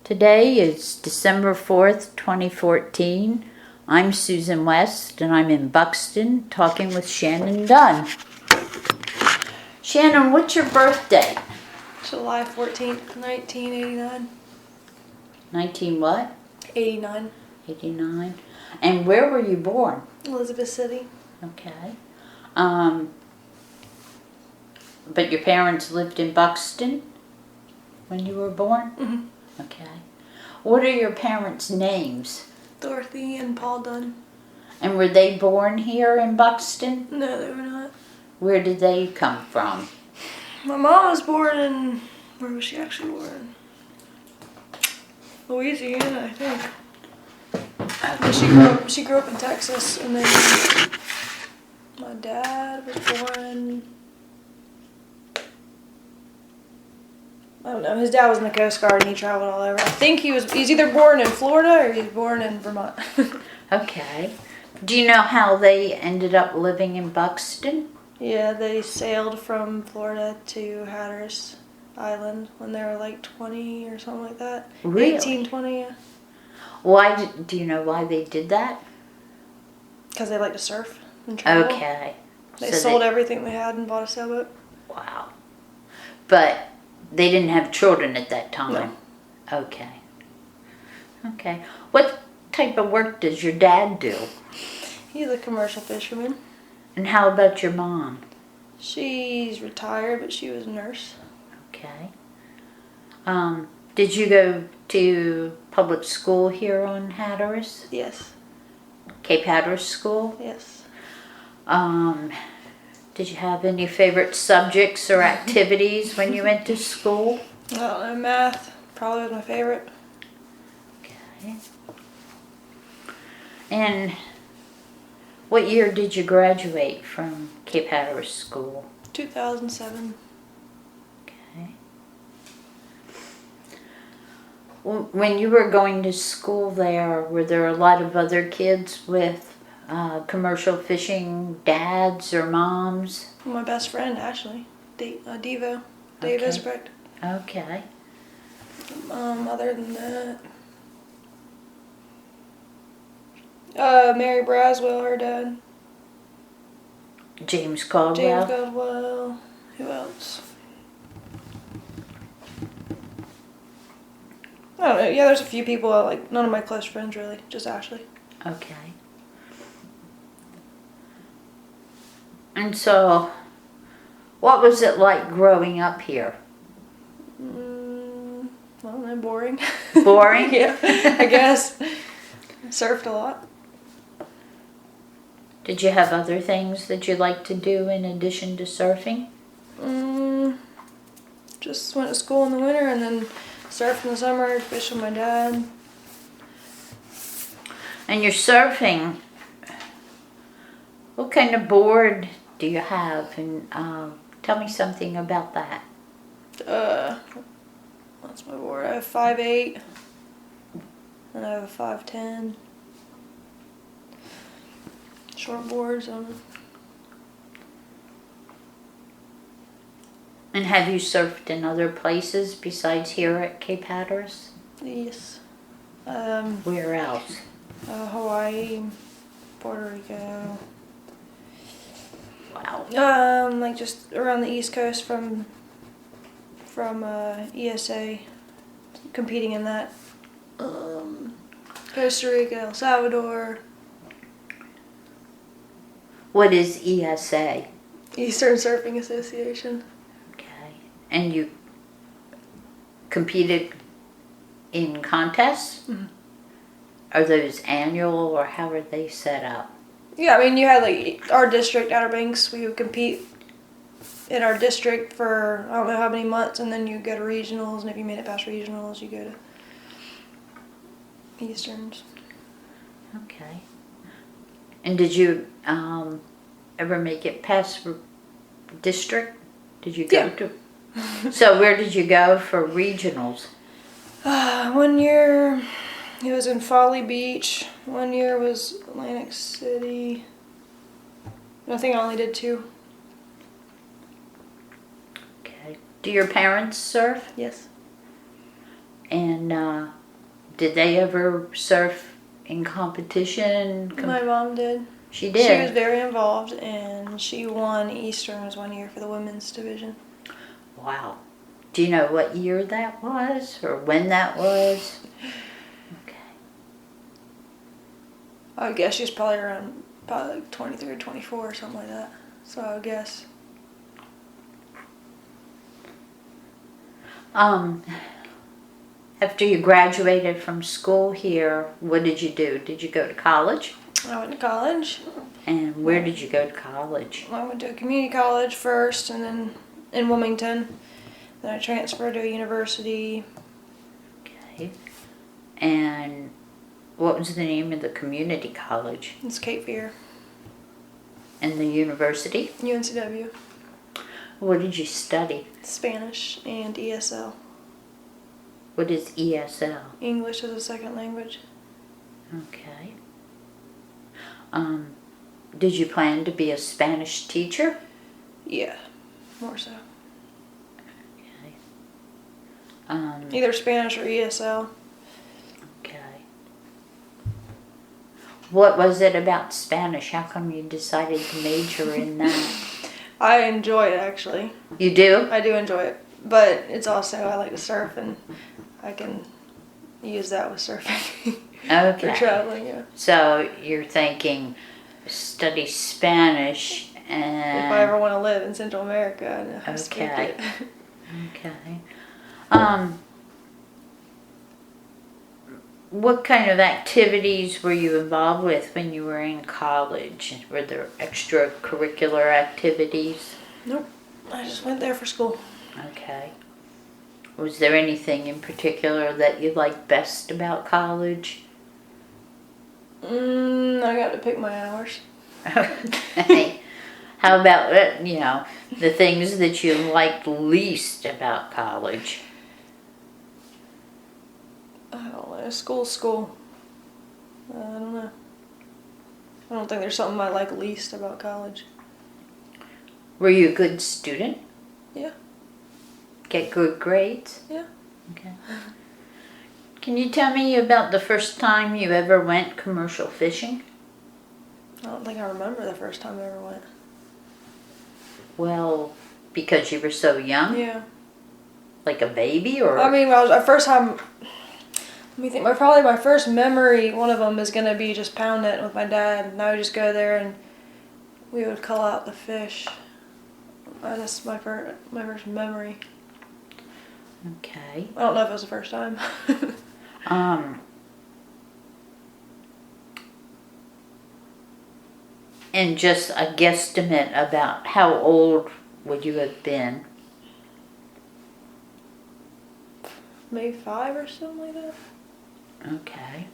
Today is December 4th, 2014. I'm Susan West and I'm in Buxton talking with Shannon Dunn. Shannon, what's your birthday? July 14th, 1989. 19 what? 89. 89. And where were you born? Elizabeth City. Okay. But your parents lived in Buxton when you were born? Mm-hmm. Okay. What are your parents' names? Dorothy and Paul Dunn. And were they born here in Buxton? No, they were not. Where did they come from? My mom was born in... Where was she actually born? Louisiana, I think. But she grew up in Texas, and then my dad was born... I don't know. His dad was in the Coast Guard and he traveled all over. I think he's either born in Florida or he's born in Vermont. Okay. Do you know how they ended up living in Buxton? Yeah, they sailed from Florida to Hatteras Island when they were like 20 or something like that. Really? 18, 20, yeah. Do you know why they did that? Because they like to surf and travel. Okay. They So sold everything they had and bought a sailboat. Wow. But they didn't have children at that time? No. Okay. Okay. What type of work does your dad do? He's a commercial fisherman. And how about your mom? She's retired, but she was a nurse. Okay. Did you go to public school here on Hatteras? Yes. Cape Hatteras School? Yes. Did you have any favorite subjects or activities when you went to school? I don't know, math probably was my favorite. Okay. And what year did you graduate from Cape Hatteras School? 2007. Okay. When you were going to school there, were there a lot of other kids with commercial fishing dads or moms? My best friend, Ashley. Devo. Dave Okay. Esbrecht. Okay. Other than that... Mary Braswell, her dad. James Caldwell? James Caldwell. Who else? I don't know. Yeah, there's a few people. None of my close friends, really. Just Ashley. Okay. And so, what was it like growing up here? I don't know. Boring. Boring? Yeah, I guess. Surfed a lot. Did you have other things that you liked to do in addition to surfing? Just went to school in the winter and then surfed in the summer, fished with my dad. And you're surfing. What kind of board do you have? And tell me something about that. That's my board. I have 5'8", and I have a 5'10". Short boards. And have you surfed in other places besides here at Cape Hatteras? Yes. Where else? Hawaii, Puerto Rico. Wow. Like just around the East Coast from ESA, competing in that. Costa Rica, El Salvador. What is ESA? Eastern Surfing Association. Okay. And you competed in contests? Mm-hmm. Are those annual or how are they set up? Yeah, I mean, you had our district, Outer Banks, we would compete in our district for I don't know how many months, and then you go to regionals, and if you made it past regionals, you go to Easterns. Okay. And did you ever make it past district? Did you go to? So where did you go for regionals? 1 year it was in Folly Beach. 1 year was Atlantic City. I think I only did 2. Okay. Do your parents surf? Yes. And did they ever surf in competition? My mom did. She did? She was very involved, and she won Easterns one year for the women's division. Wow. Do you know what year that was or when that was? Okay. I would guess she was probably around like 23 or 24 or something like that. So I would guess. After you graduated from school here, what did you do? Did you go to college? I went to college. And where did you go to college? I went to a community college first, and then in Wilmington. Then I transferred to a university. Okay. And what was the name of the community college? It's Cape Fear. And the university? UNCW. What did you study? Spanish and ESL. What is ESL? English as a second language. Okay. Did you plan to be a Spanish teacher? Yeah, more so. Okay. Either Spanish or ESL. Okay. What was it about Spanish? How come you decided to major in that? I enjoy it, actually. You do? I do enjoy it. But it's also, I like to surf, and I can use that with surfing. Okay. For traveling, yeah. So you're thinking study Spanish and... If I ever want to live in Central America, I know how to speak Okay. it. Okay. What kind of activities were you involved with when you were in college? Were there extracurricular activities? Nope. I just went there for school. Okay. Was there anything in particular that you liked best about college? I got to pick my hours. Okay. How about, the things that you liked least about college? I don't know. School. I don't know. I don't think there's something I like least about college. Were you a good student? Yeah. Get good grades? Yeah. Okay. Can you tell me about the first time you ever went commercial fishing? I don't think I remember the first time I ever went. Well, because you were so young? Yeah. Like a baby, or? I mean, my first time. Let me think. Probably my first memory. One of them is gonna be just pound netting with my dad, and I would just go there and we would cull out the fish. That's my first memory. Okay. I don't know if it was the first time. And just a guesstimate about how old would you have been? Maybe 5 or something like that. Okay.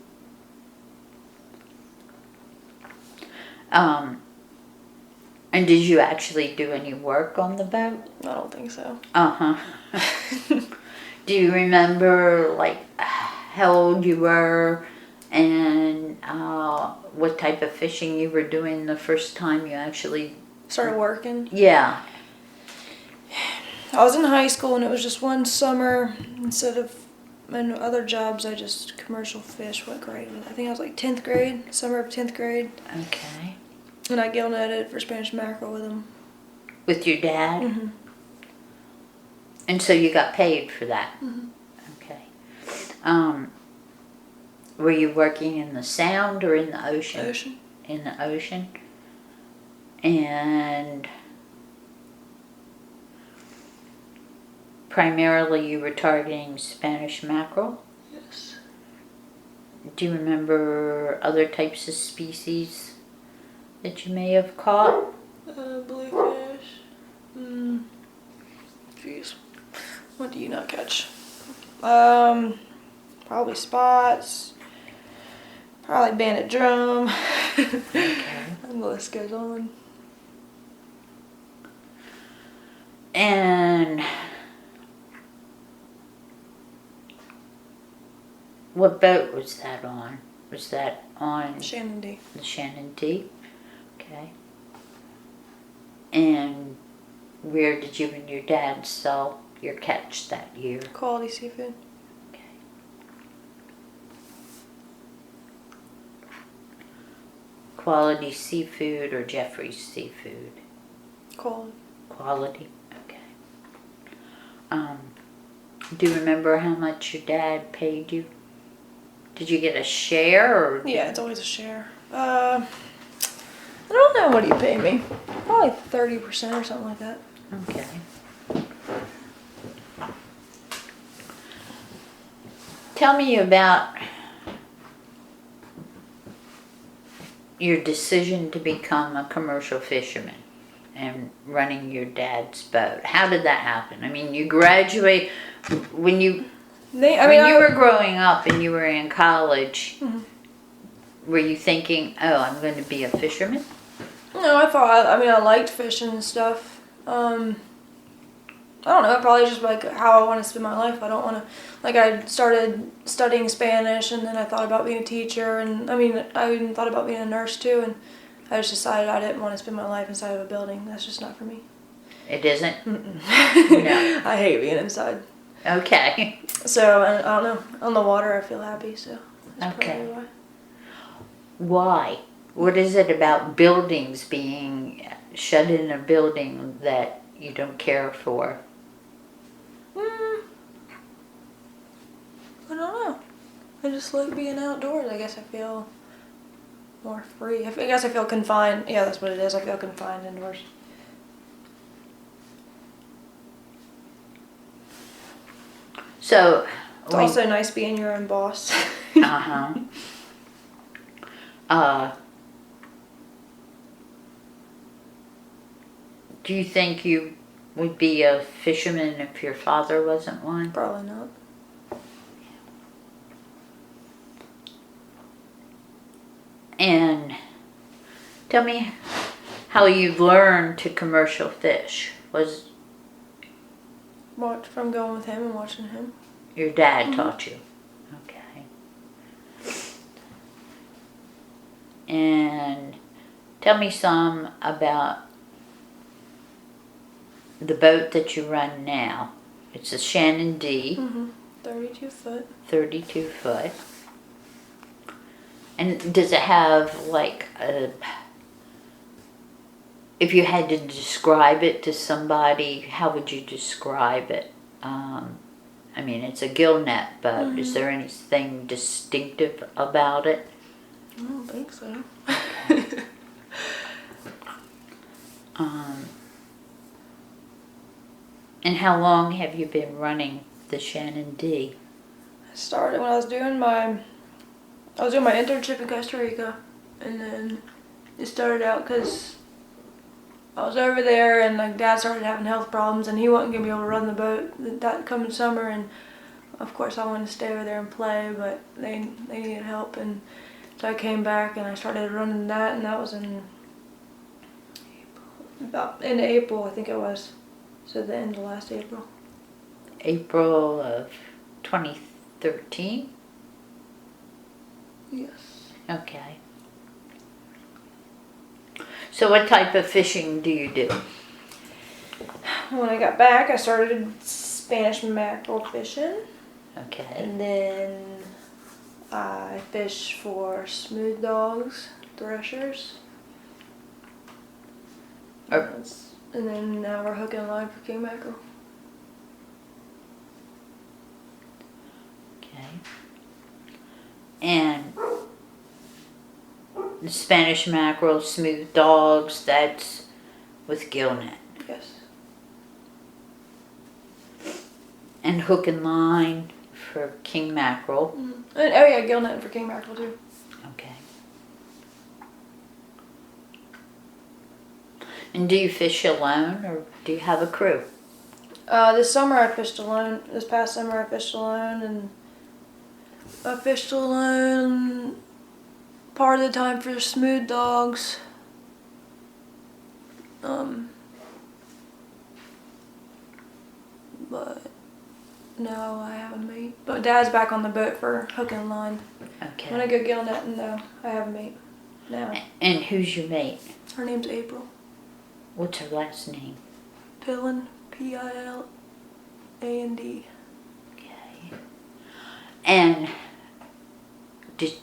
And did you actually do any work on the boat? I don't think so. Uh-huh. Do you remember, like, how old you were and what type of fishing you were doing the first time you actually... Started working. Yeah. I was in high school, and it was just one summer. Instead of my other jobs, I just commercial fish. What grade? I think I was like 10th grade, summer of 10th grade. Okay. And I gill netted for Spanish mackerel with him. With your dad? Mm-hmm. And so you got paid for that? Mm-hmm. Okay. Were you working in the Sound or in the ocean? Ocean. In the ocean. And primarily you were targeting Spanish mackerel? Yes. Do you remember other types of species that you may have caught? Bluefish. Jeez. What do you not catch? Probably spots. Probably banded drum. Okay. And the list goes on. And what boat was that on? Was that on Shannon D. the Shannon D? Okay. And where did you and your dad sell your catch that year? Quality seafood. Okay. Quality Seafood or Jeffrey's Seafood? Cool. Quality? Okay. Do you remember how much your dad paid you? Did you get a share or? Yeah, it's always a share. I don't know what he paid me. Probably 30% or something like that. Okay. Tell me about your decision to become a commercial fisherman and running your dad's boat. How did that happen? I mean, you graduate when you were growing up and you were in college. Mm-hmm. Were you thinking, "Oh, I'm going to be a fisherman"? No, I liked fishing and stuff. I don't know, probably just like how I want to spend my life. I don't want to, like, I started studying Spanish and then I thought about being a teacher, and I even thought about being a nurse too, and I just decided I didn't want to spend my life inside of a building. That's just not for me. It isn't? Mm-mm. No. I hate being inside. Okay. So, I don't know, on the water I feel happy, so that's probably why. Why? What is it about buildings, being shut in a building, that you don't care for? I don't know. I just like being outdoors. I guess I feel more free. I guess I feel confined. Yeah, that's what it is. I feel confined indoors. So it's also nice being your own boss. Do you think you would be a fisherman if your father wasn't one? Probably not. And tell me how you learned to commercial fish. Was from going with him and watching him. Your dad taught you? Okay. And tell me some about the boat that you run now. It's a Shannon D. 32 foot. 32 foot. And does it have like if you had to describe it to somebody, how would you describe it? It's a gill-net boat. Is there anything distinctive about it? I don't think so. And how long have you been running the Shannon D? I started when I was doing my internship in Costa Rica, and then it started out because I was over there and my dad started having health problems and he wasn't going to be able to run the boat that coming summer, and of course I wanted to stay over there and play, but they needed help, and so I came back and I started running that, and that was in April I think it was. So the end of last April. April of 2013? Yes. Okay. So what type of fishing do you do? When I got back, I started Spanish mackerel fishing. Okay. And then I fish for smooth dogs, threshers. And then now we're hooking a line for king mackerel. Okay. And the Spanish mackerel, smooth dogs, that's with gill-net. Yes. And hook and line for king mackerel. And, gill-net for king mackerel too. Okay. And do you fish alone or do you have a crew? This summer I fished alone. This past summer I fished alone, and I fished alone part of the time for smooth dogs. But now I have a mate. But Dad's back on the boat for hook and line. Okay. When I go gill netting though, I have a mate now. And who's your mate? Her name's April. What's her last name? Pilland, Piland. Okay. And did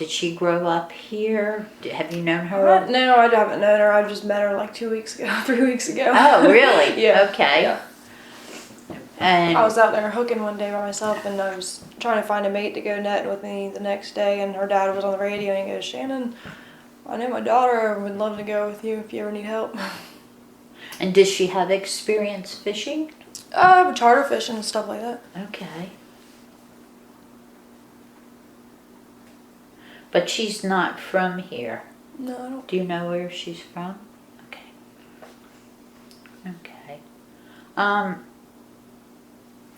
Did she grow up here? Have you known her? No, I haven't known her. I just met her like 2 weeks ago, 3 weeks ago. Oh, really? Yeah. Okay. Yeah. And I was out there hooking one day by myself, and I was trying to find a mate to go netting with me the next day, and her dad was on the radio, and he goes, "Shannon, I know my daughter would love to go with you if you ever need help." And does she have experience fishing? Charter fishing and stuff like that. Okay. But she's not from here. No, I don't. Do you know where she's from? Okay. Okay.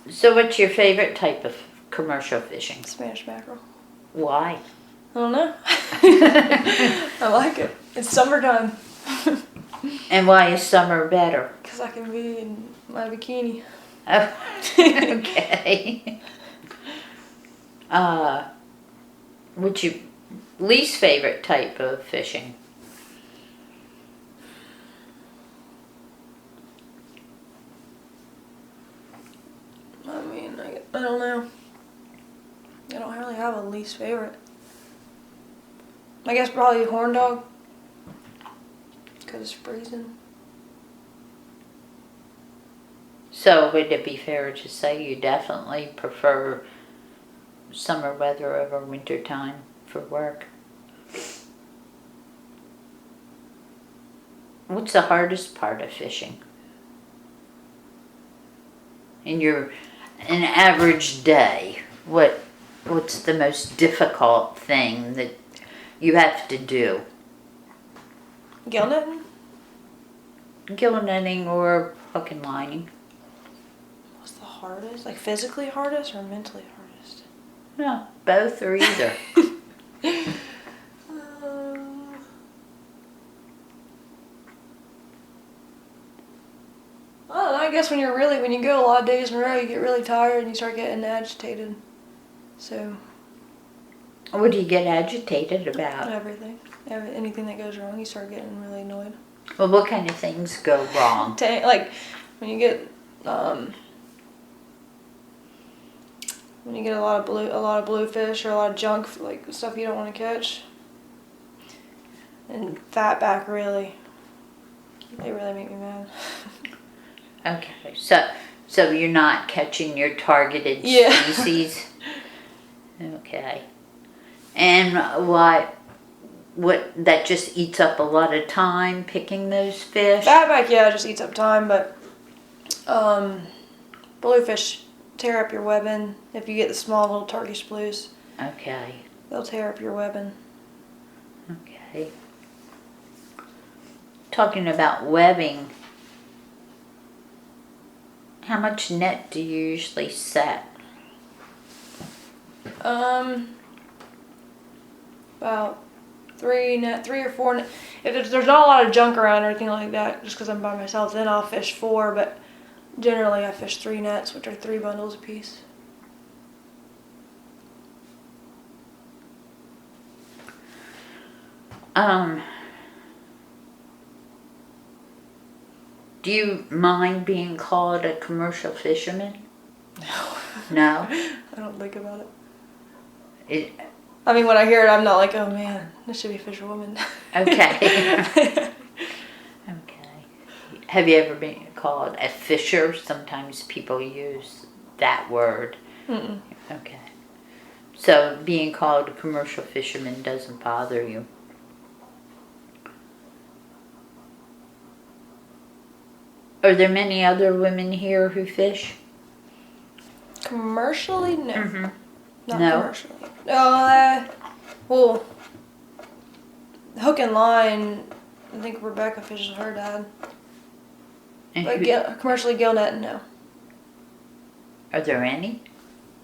So what's your favorite type of commercial fishing? Spanish mackerel. Why? I don't know. I like it. It's summertime. And why is summer better? Because I can be in my bikini. Oh, okay. What's your least favorite type of fishing? I mean, I don't know. I don't really have a least favorite. I guess probably horn dog. Because it's freezing. So would it be fair to say you definitely prefer summer weather over winter time for work? What's the hardest part of fishing? In an average day, what's the most difficult thing that you have to do? Gill netting? Gill netting or hook and lining? What's the hardest? Like physically hardest or mentally hardest? No, both or either. I don't know, I guess when you go a lot of days in a row, you get really tired and you start getting agitated. So. What do you get agitated about? Everything. Anything that goes wrong, you start getting really annoyed. Well, what kind of things go wrong? Like, when you get, a lot of bluefish or a lot of junk, like stuff you don't want to catch. And fatback they really make me mad. Okay, so you're not catching your targeted species? Okay. And what that just eats up a lot of time picking those fish? Fatback, yeah, it just eats up time, but bluefish tear up your webbing. If you get the small little Turkish blues, Okay. they'll tear up your webbing. Okay. Talking about webbing, how much net do you usually set? About 3 or 4 net. If there's not a lot of junk around or anything like that, just because I'm by myself, then I'll fish 4, but generally I fish 3 nets, which are 3 bundles apiece. Do you mind being called a commercial fisherman? No. No? I don't think about It, I mean, when I hear it, I'm not like, oh man, this should be fisherwoman. okay. Okay. Have you ever been called a fisher? Sometimes people use that word. Mm-mm. Okay. So being called a commercial fisherman doesn't bother you? Are there many other women here who fish? Commercially, no. Mm-hmm. Not No? commercially. Well, hook and line, I think Rebecca fishes her dad. And But who- commercially gill netting, no. are there any?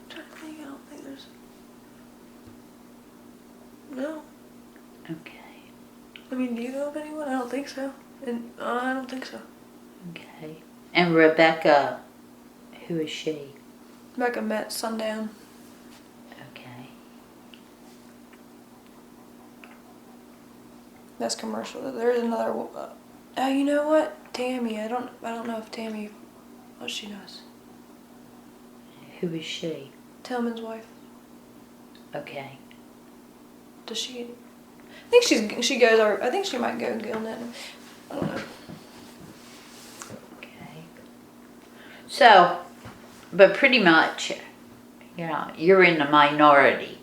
I'm trying to think, I don't think there's... No. Okay. I mean, do you know of anyone? I don't think so. I don't think so. Okay. And Rebecca, who is she? Rebecca met Sundown. Okay. That's commercial. There's another. You know what? Tammy. I don't know if Tammy. What she knows. Who is she? Tillman's wife. Okay. Does she? I think she goes. Or I think she might go gill-netting. I don't know. Okay. So, but pretty much, you're in the minority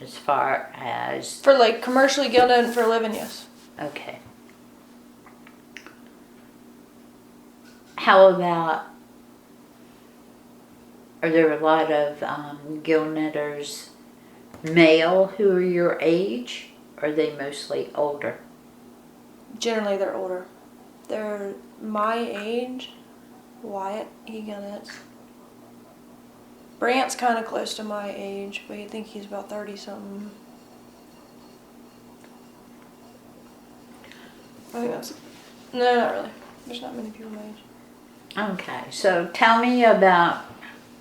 as far as For like commercially gill-netting for a living, yes. okay. How about? Are there a lot of gill netters male who are your age? Or are they mostly older? Generally, they're older. They're my age. Wyatt, he gill-nets. Brant's kind of close to my age, but you think he's about 30-something. I think that's... No, not really. There's not many people my age. Okay, so tell me about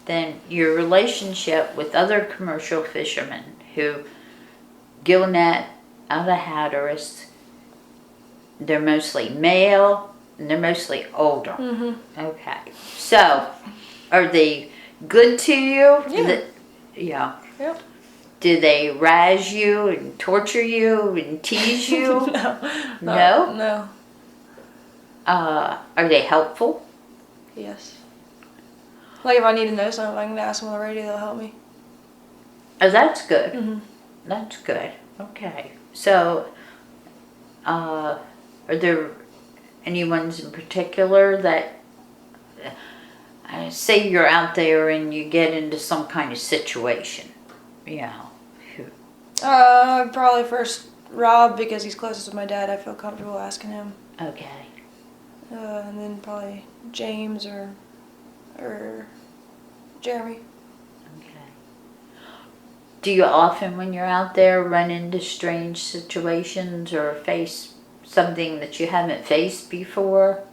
then your relationship with other commercial fishermen who gill net out of Hatteras. They're mostly male and they're mostly older. Okay, so are they good to you? Yeah. Yep. Do they razz you and torture you and tease you? No? No? Are they helpful? Yes. Like if I need to know something, I can ask them on the radio, they'll help me. Oh, that's good. That's good. Okay. So, are there any ones in particular that, say you're out there and you get into some kind of situation, Probably first Rob, because he's closest with my dad. I feel comfortable asking him. Okay. And then probably James or Jeremy. Okay. Do you often, when you're out there, run into strange situations or face something that you haven't faced before?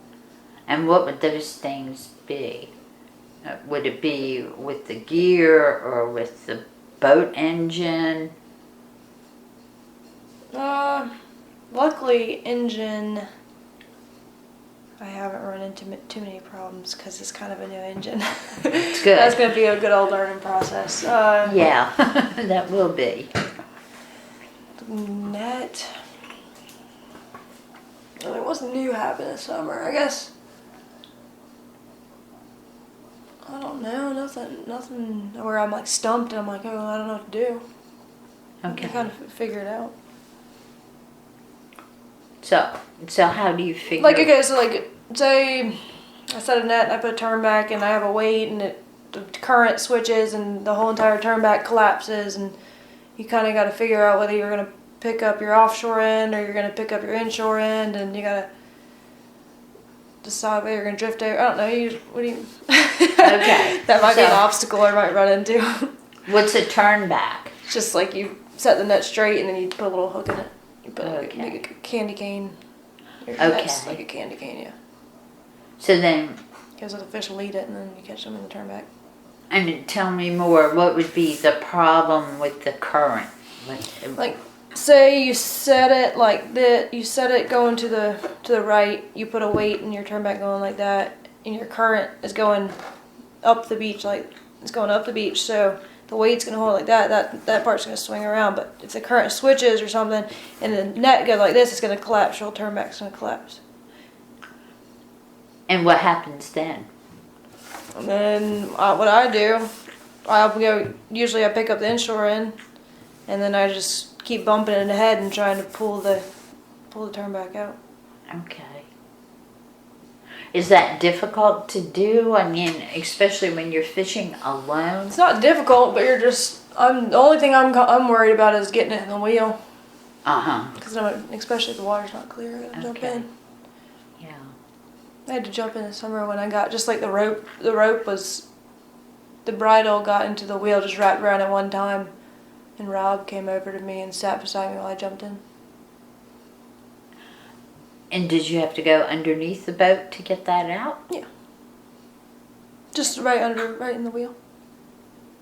And what would those things be? Would it be with the gear or with the boat engine? Luckily, engine, I haven't run into too many problems because it's kind of a new engine. It's good. That's going to be a good old learning process. Yeah, that will be. Net. What's new happened this summer? I guess. I don't know. Nothing where I'm like stumped and I'm like, oh, I don't know what to do. Okay. I kind of figure it out. So how do you figure? Like, okay, so like, say I set a net and I put a turn back and I have a weight and the current switches and the whole entire turn back collapses, and you kind of got to figure out whether you're going to pick up your offshore end or you're going to pick up your inshore end, and you got to decide whether you're going to drift over. I don't know. What do you? Okay. That might be an obstacle I might run into. What's a turn back? It's just like you set the net straight and then you put a little hook in it. You put like a candy cane. Your net's like a candy cane, yeah. So then, because the fish will eat it and then you catch them in the turn back. And tell me more. What would be the problem with the current? Like, say you set it like that. You set it going to the right. You put a weight in your turn back going like that, and your current is going up the beach, like it's going up the beach. So the weight's gonna hold like that. That part's gonna swing around. But if the current switches or something, and the net goes like this, it's gonna collapse. Your turn back's gonna collapse. And what happens then? And then what I do, usually I pick up the inshore end, and then I just keep bumping it in the head and trying to pull the turn back out. Okay. Is that difficult to do? I mean, especially when you're fishing alone? It's not difficult, but the only thing I'm worried about is getting it in the wheel. Because especially if the water's not clear, I gotta jump in. Yeah. I had to jump in the summer when I got, just like the rope was, the bridle got into the wheel, just wrapped around at one time, and Rob came over to me and sat beside me while I jumped in. And did you have to go underneath the boat to get that out? Yeah. Just right in the wheel.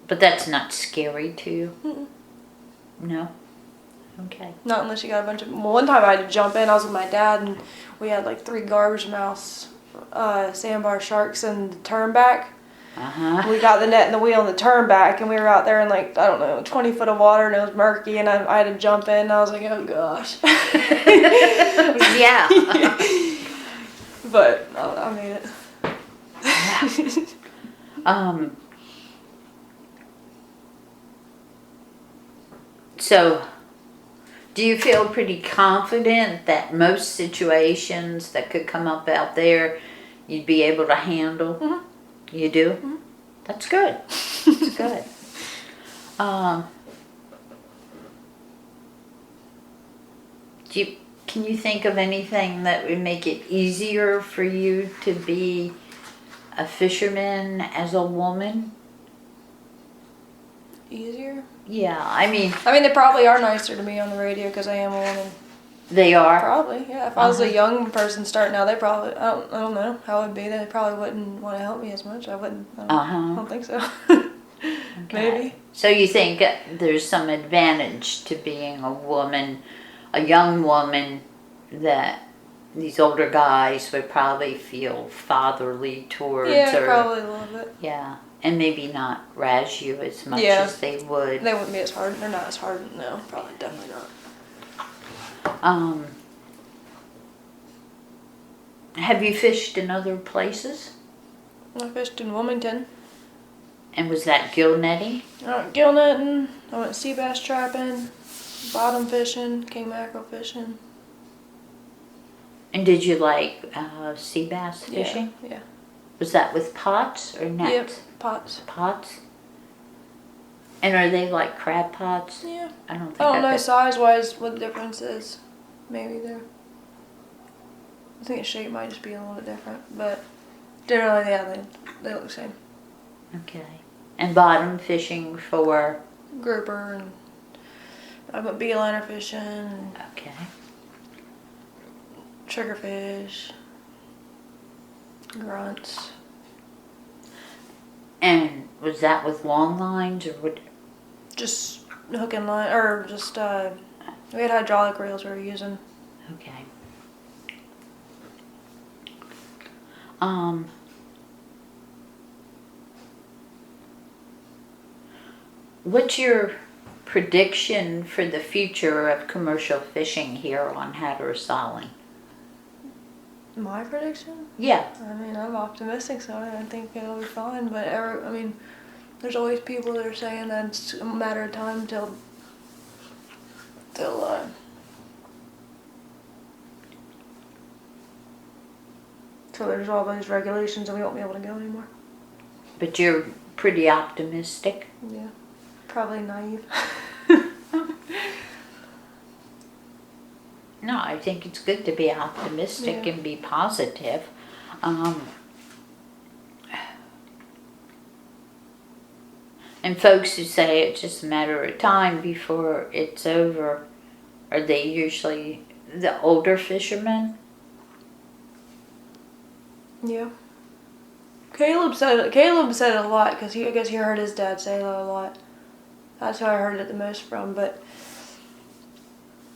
But that's not scary to you? Mm-mm. No? Okay. Not unless you got a bunch of... Well, one time I had to jump in. I was with my dad, and we had like 3 garbage mouths, sandbar sharks, and the turn back. We got the net and the wheel and the turn back, and we were out there in like, I don't know, 20 foot of water, and it was murky, and I had to jump in, and I was like, oh gosh. Yeah. But I made it. Yeah. So, do you feel pretty confident that most situations that could come up out there, you'd be able to handle? Mm-hmm. You do? Mm-hmm. That's good. That's good. Can you think of anything that would make it easier for you to be a fisherman as a woman? Easier? Yeah, I mean, they probably are nicer to me on the radio because I am a woman. they are. Probably, yeah. If I was a young person starting out, they probably, I don't know how it would be. They probably wouldn't want to help me as much. I don't think so. Okay. Maybe. So you think there's some advantage to being a woman, a young woman, that these older guys would probably feel fatherly towards? Yeah, or, probably a little bit. Yeah, and maybe not razz you as much Yeah. as they would. They wouldn't be as hard. They're not as hard. No, probably, definitely not. Have you fished in other places? I fished in Wilmington. And was that gill netting? I went gill netting. I went sea bass trapping, bottom fishing, king mackerel fishing. And did you like sea bass fishing? Yeah. Was that with pots or nets? Yep, pots. Pots? And are they like crab pots? Yeah. I don't think I don't know could- size-wise what the difference is. Maybe there. I think the shape might just be a little bit different, but generally, yeah, they look the same. Okay. And bottom fishing for? Grouper, and I went beeliner fishing, and Okay. triggerfish, grunts. And was that with long lines or what? Just hook and line, or just, we had hydraulic reels we were using. Okay. What's your prediction for the future of commercial fishing here on Hatteras Island? My prediction? Yeah. I'm optimistic, so I think it'll be fine, but there's always people that are saying that it's a matter of time till there's all those regulations and we won't be able to go anymore. But you're pretty optimistic. Yeah. Probably naive. No, I think it's good to be optimistic and be positive. And folks who say it's just a matter of time before it's over, are they usually the older fishermen? Yeah. Caleb said it a lot because I guess he heard his dad say that a lot. That's who I heard it the most from. But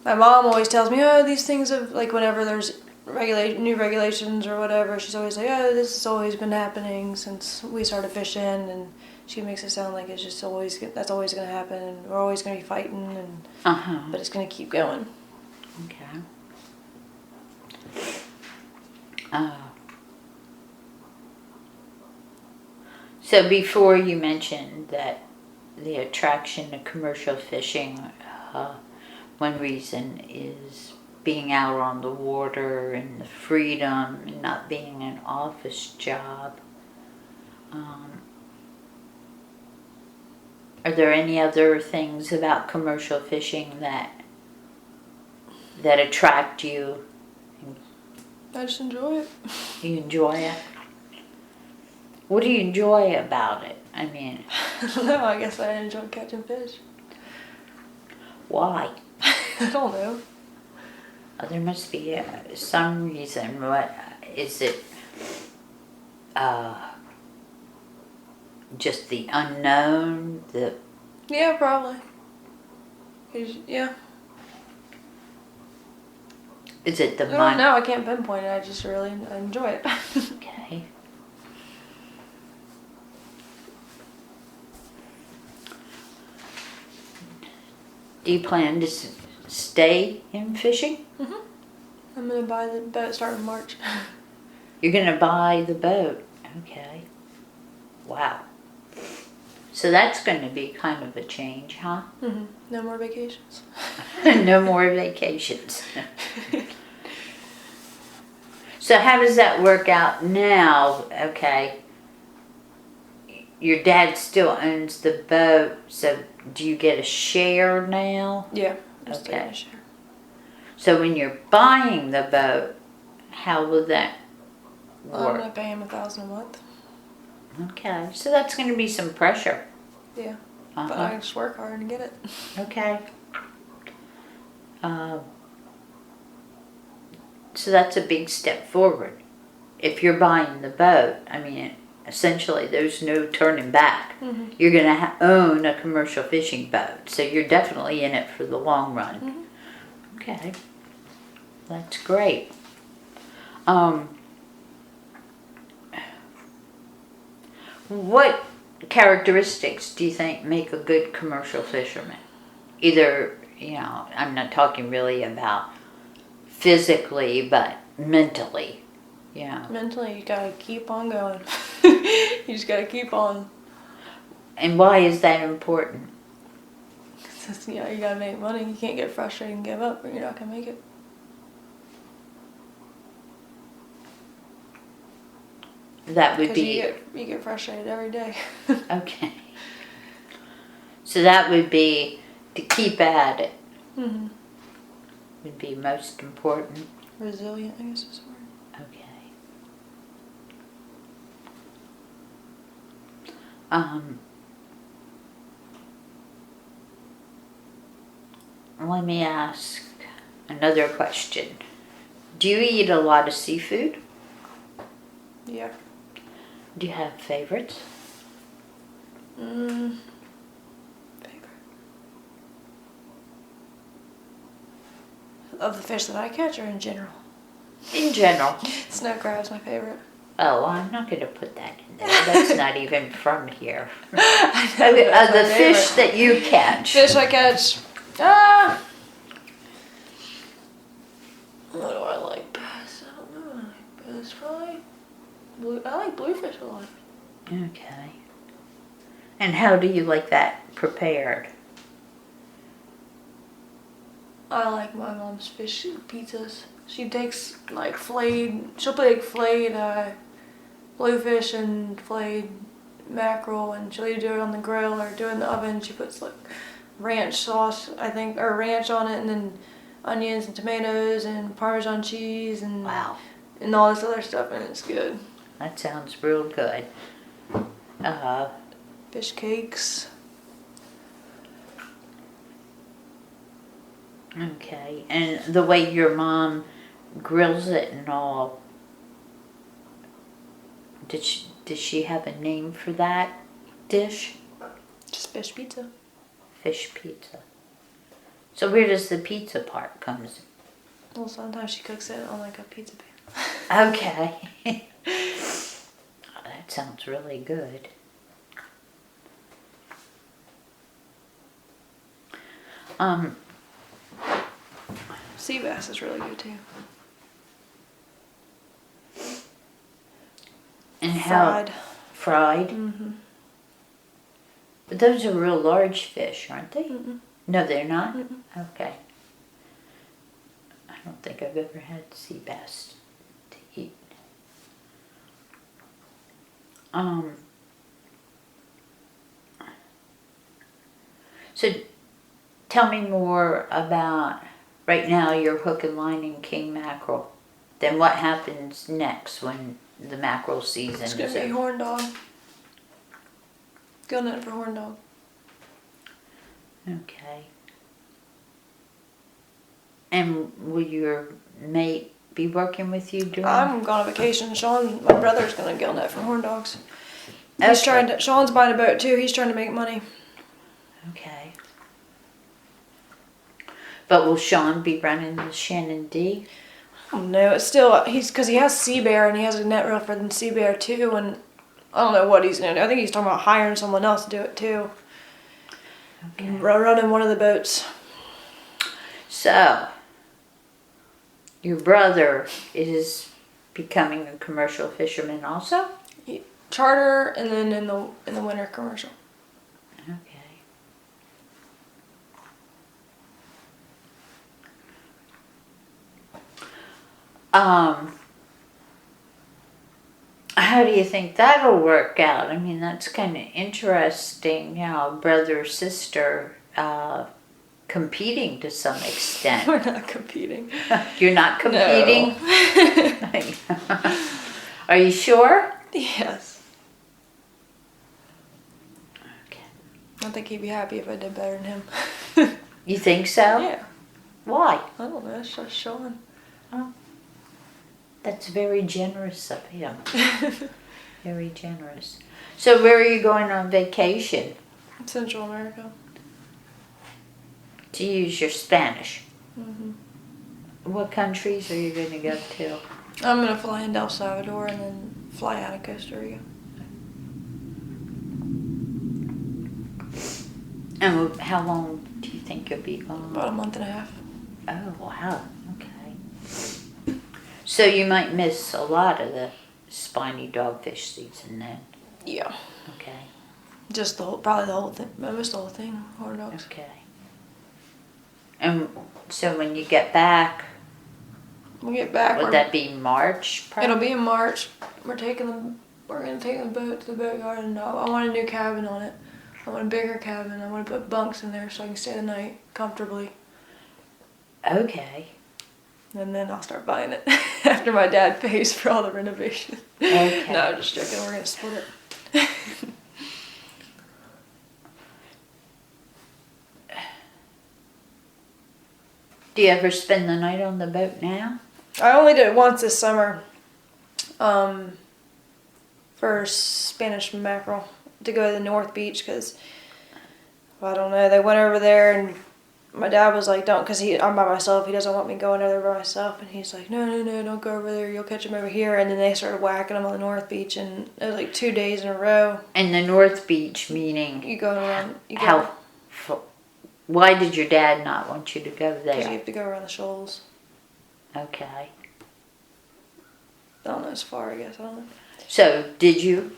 my mom always tells me, oh, these things have, like, whenever there's new regulations or whatever, she's always like, oh, this has always been happening since we started fishing, and she makes it sound like it's just that's always going to happen, and we're always going to be fighting, and but it's going to keep going. Okay. So before you mentioned that the attraction to commercial fishing, one reason is being out on the water and the freedom and not being an office job. Are there any other things about commercial fishing that attract you? I just enjoy it. You enjoy it? What do you enjoy about it? I mean, I don't know, I guess I enjoy catching fish. why? I don't know. There must be some reason. What is it? Just the unknown. Yeah, probably. Yeah. Is it the I don't know. I can't pinpoint it. I just really enjoy it. Okay. Do you plan to stay in fishing? I'm gonna buy the boat starting in March. You're gonna buy the boat. Okay. Wow. So that's gonna be kind of a change, huh? No more vacations. No more vacations. So how does that work out now? Okay. Your dad still owns the boat, so do you get a share now? Yeah. I'm still Okay. gonna share. So when you're buying the boat, how will that I'm work? gonna pay him $1,000 a month. Okay, so that's going to be some pressure. Yeah. But I just work hard to get it. Okay. So that's a big step forward. If you're buying the boat, I mean, essentially there's no turning back. You're going to own a commercial fishing boat, so you're definitely in it for the long run. Okay, that's great. What characteristics do you think make a good commercial fisherman? Either, I'm not talking really about physically, but mentally. Yeah. Mentally, you gotta keep on going. You just gotta keep on. And why is that important? Because, you gotta make money. You can't get frustrated and give up, or you're not gonna make it. That would be... you get frustrated every day. Okay. So that would be to keep at it. Would be most important. Resilient, I guess is the word. Okay. Let me ask another question. Do you eat a lot of seafood? Yeah. Do you have favorites? Favorite. Of the fish that I catch, or in general? In general. Snow crab's my favorite. Oh, I'm not going to put that in there. That's not even from here. The fish that you catch. Fish I catch. What do I like best? I don't know what I like best. Probably I like bluefish a lot. Okay. And how do you like that prepared? I like my mom's fish pizzas. She takes she'll take flayed bluefish and flayed mackerel, and she'll either do it on the grill or do it in the oven. She puts ranch sauce, I think, or ranch on it, and then onions and tomatoes and Parmesan cheese and Wow. and all this other stuff, and it's good. That sounds real good. Fish cakes. Okay. And the way your mom grills it and all, does she have a name for that dish? Just fish pizza. Fish pizza. So where does the pizza part come in? Well, sometimes she cooks it on a pizza pan. Okay. That sounds really good. Sea bass is really good too. And Fried. Fried? Mm-hmm. But those are real large fish, aren't they? Mm-mm. No, they're not? Mm-mm. Okay. I don't think I've ever had sea bass to eat. So tell me more about, right now you're hook and lining king mackerel. Then what happens next when the mackerel season It's is gonna be over? horn dog. Gill-net for horn dog. Okay. And will your mate be working with you during? I'm going on vacation. Sean, my brother's gonna gill-net for horn dogs. He's Okay. Sean's buying a boat too. He's trying to make money. Okay. But will Sean be running the Shannon D? I don't know. It's still because he has sea bear and he has a net reel for the sea bear too, and I don't know what he's gonna do. I think he's talking about hiring someone else to do it too. Okay. Running one of the boats. So, your brother is becoming a commercial fisherman also? Charter, and then in the winter commercial. Okay. How do you think that'll work out? I mean, that's kind of interesting how brother sister competing to some extent. We're not competing. You're not competing? No. Are you sure? Yes. Okay. I think he'd be happy if I did better than him. You think so? Yeah. Why? I don't know. It's just showing. Oh, that's very generous of him. Very generous. So where are you going on vacation? Central America. To use your Spanish. Hmm. What countries are you going to go to? I'm going to fly into El Salvador and then fly out of Costa Rica. And how long do you think you'll be gone? About a month and a half. Oh, wow. Okay. So you might miss a lot of the spiny dogfish season then. Yeah. Okay. Just probably the whole thing. I missed the whole thing. Hard dogs. Okay. And so when you get back, When we get back, would that be March? it'll be in March. We're gonna take the boat to the boatyard, and I want a new cabin on it. I want a bigger cabin. I want to put bunks in there so I can stay the night comfortably. Okay. And then I'll start buying it after my dad pays for all the renovation. Okay. No, I'm just joking. We're gonna split it. Do you ever spend the night on the boat now? I only did it once this summer. For Spanish mackerel, to go to the North Beach, because I don't know, they went over there and my dad was like, don't, because I'm by myself, he doesn't want me going over there by myself, and he's like, no, don't go over there, you'll catch them over here. And then they started whacking them on the North Beach, and it was like 2 days in a row. And the North Beach meaning You go around, why did your dad not want you to go because you there? have to go around the shoals. Okay. I don't know, as far, I guess, I don't know. So did you?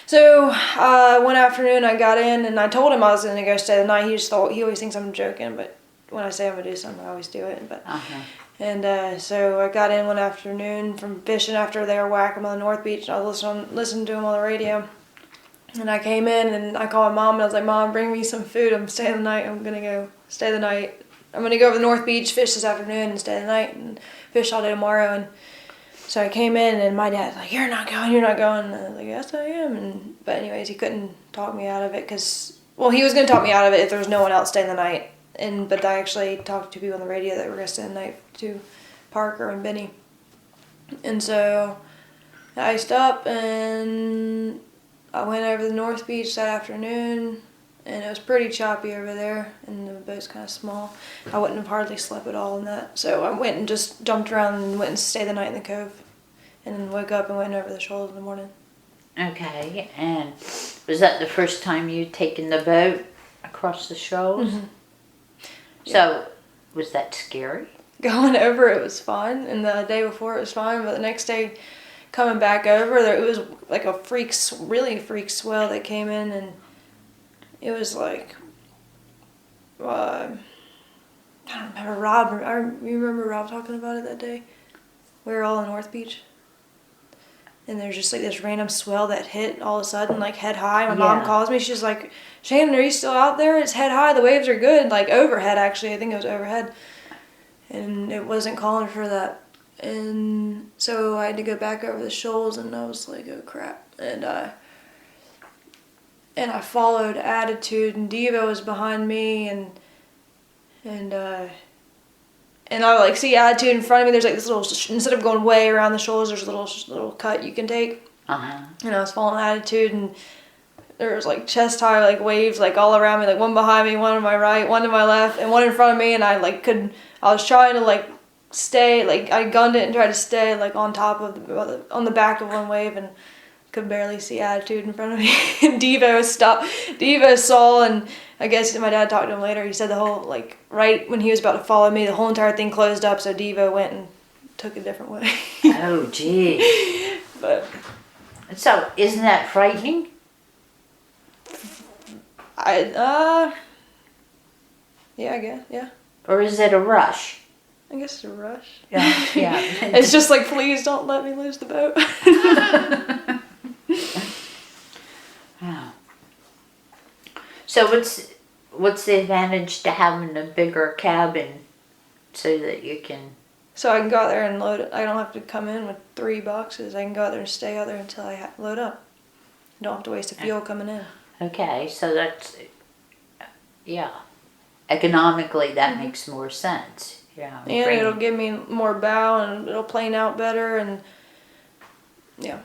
So one afternoon I got in and I told him I was going to go stay the night. He just thought, he always thinks I'm joking, but when I say I'm going to do something, I always do it. But And so I got in one afternoon from fishing after they were whacking on the North Beach, and I was listening to him on the radio. And I came in and I called my mom and I was like, Mom, bring me some food. I'm staying the night. I'm going to go stay the night. I'm going to go over the North Beach, fish this afternoon and stay the night and fish all day tomorrow. And so I came in and my dad's like, you're not going. And I was like, yes, I am. But anyways, he couldn't talk me out of it because, well, he was going to talk me out of it if there was no one else staying the night. But I actually talked to people on the radio that were going to stay the night, to Parker and Benny. And so I iced up and I went over to the North Beach that afternoon, and it was pretty choppy over there, and the boat's kind of small. I wouldn't have hardly slept at all in that. So I went and just jumped around and went and stayed the night in the cove, and then woke up and went over the shoals in the morning. Okay, and was that the first time you'd taken the boat across the shoals? Mm-hmm. Yeah. So, was that scary? Going over it was fine, and the day before it was fine, but the next day coming back over, it was like a really freak swell that came in, and it was like, I don't remember Rob. You remember Rob talking about it that day? We were all in North Beach, and there's just like this random swell that hit all of a sudden, like head high. My mom calls me. She's like, Shannon, are you still out there? It's head high. The waves are good. Like overhead, actually. I think it was overhead, and it wasn't calling for that. And so I had to go back over the shoals, and I was like, oh crap. And I followed Attitude, and Diva was behind me, and I like see Attitude in front of me. There's like this little, instead of going way around the shoals, there's a little cut you can take. And I was following Attitude, and there was like chest high like waves like all around me, like one behind me, one on my right, one to my left, and one in front of me. And I was trying to like stay, like I gunned it and tried to stay like on top of on the back of one wave, and could barely see attitude in front of me. And Devo stopped. Devo saw, and I guess my dad talked to him later. He said the whole, like, right when he was about to follow me, the whole entire thing closed up, so Devo went and took a different way. Oh, gee. But So, isn't that frightening? yeah, I guess, yeah. Or is it a rush? I guess it's a rush. Yeah, yeah. It's just like, please don't let me lose the boat. Oh. So what's the advantage to having a bigger cabin so that you can... So I can go out there and load it. I don't have to come in with 3 boxes. I can go out there and stay out there until I load up. I don't have to waste the fuel coming in. Okay, so that's... Yeah. Economically, that makes more sense. Yeah. And it'll give me more bow, and it'll plane out better, and yeah.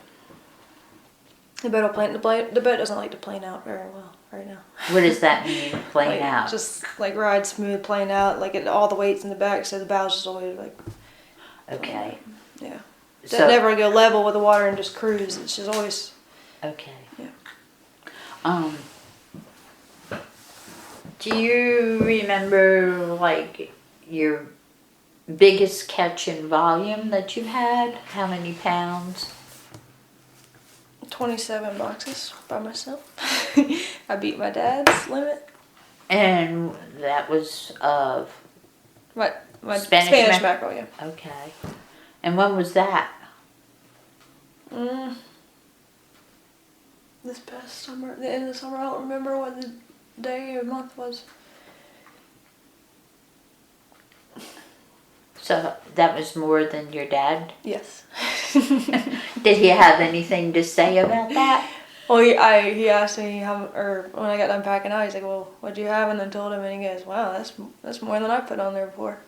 The boat doesn't like to plane out very well right now. What does that mean, plane Like, out? just like ride smooth, plane out, like all the weight's in the back, so the bow's just always like. Okay. Yeah. So, Doesn't never go level with the water and just cruise. It's just always. okay. Yeah. Do you remember, like, your biggest catch in volume that you've had? How many pounds? 27 boxes by myself. I beat my dad's limit. And that was of... My Spanish mackerel, yeah. Okay. And when was that? This past summer, the end of the summer. I don't remember what the day or month was. So that was more than your dad? Yes. Did he have anything to say about that? Well, he asked me or when I got done packing out, he's like, "Well, what'd you have?" And then told him, and he goes, "Wow, that's more than I put on there before."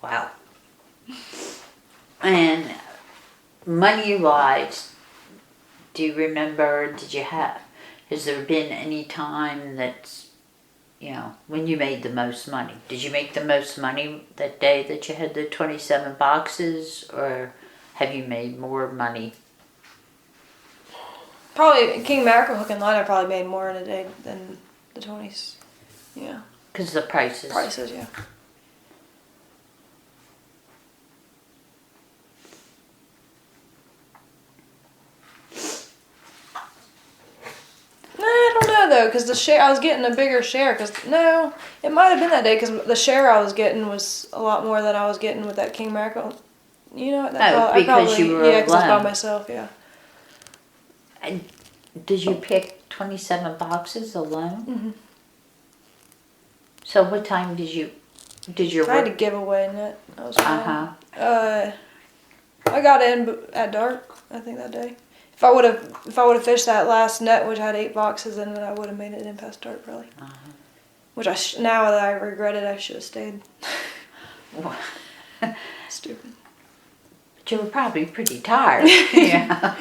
Wow. And money-wise, do you remember, has there been any time that's, when you made the most money? Did you make the most money that day that you had the 27 boxes, or have you made more money? Probably king mackerel hook and line. I probably made more in a day than the 20s. Yeah. Because the prices. Prices, yeah. I don't know though, because the share I was getting a bigger share. No, it might have been that day because the share I was getting was a lot more than I was getting with that king mackerel. You know, because you were because I was by alone. myself. Yeah. And did you pick 27 boxes alone? Mhm. So what time did you I had to give away a net. I was fine. Uh-huh. I got in at dark, I think, that day. If I would have fished that last net, which had 8 boxes in it, I would have made it in past dark probably. Uh-huh. Which now that I regret it, I should have stayed. Well, Stupid. but you were probably pretty tired. Yeah.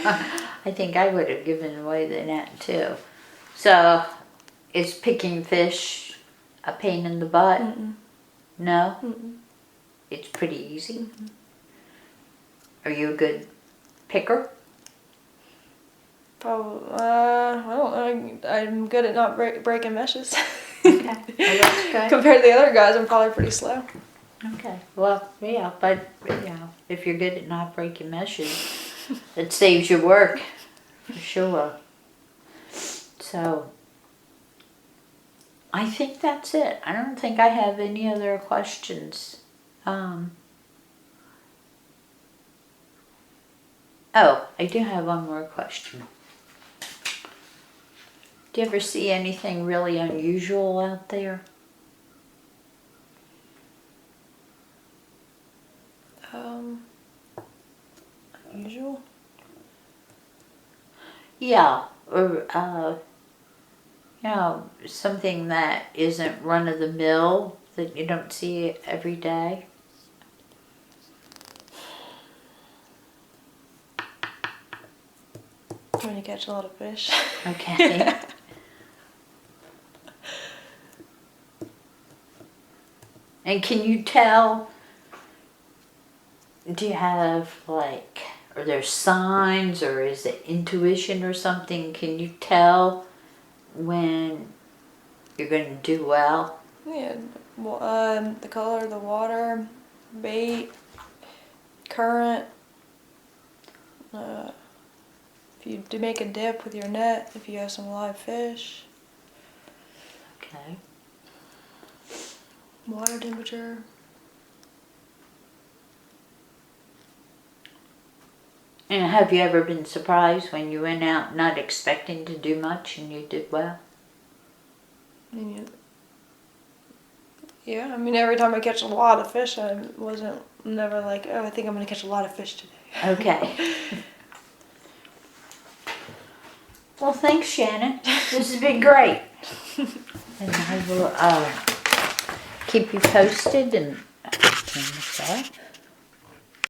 I think I would have given away the net too. So, is picking fish a pain in the butt? Mm-mm. No? Mm-mm. It's pretty easy? Mm-hmm. Are you a good picker? Probably. I don't know. I'm good at not breaking meshes. Okay. Well, that's good. Compared to the other guys, I'm probably pretty slow. Okay. Well, yeah, but if you're good at not breaking meshes, it saves you work for sure. So, I think that's it. I don't think I have any other questions. Oh, I do have one more question. Do you ever see anything really unusual out there? Unusual? Yeah, or something that isn't run of the mill that you don't see every day. When you catch a lot of fish. Okay. And can you tell, do you have are there signs, or is it intuition or something? Can you tell when you're going to do well? Yeah, well, the color of the water, bait, current. If you do make a dip with your net, if you have some live fish, Okay. water temperature. And have you ever been surprised when you went out not expecting to do much and you did well? Yeah, I mean, every time I catch a lot of fish, I wasn't never like, oh, I think I'm going to catch a lot of fish today. Okay. Well, thanks, Shannon. This has been great. And I will keep you posted and turn this off.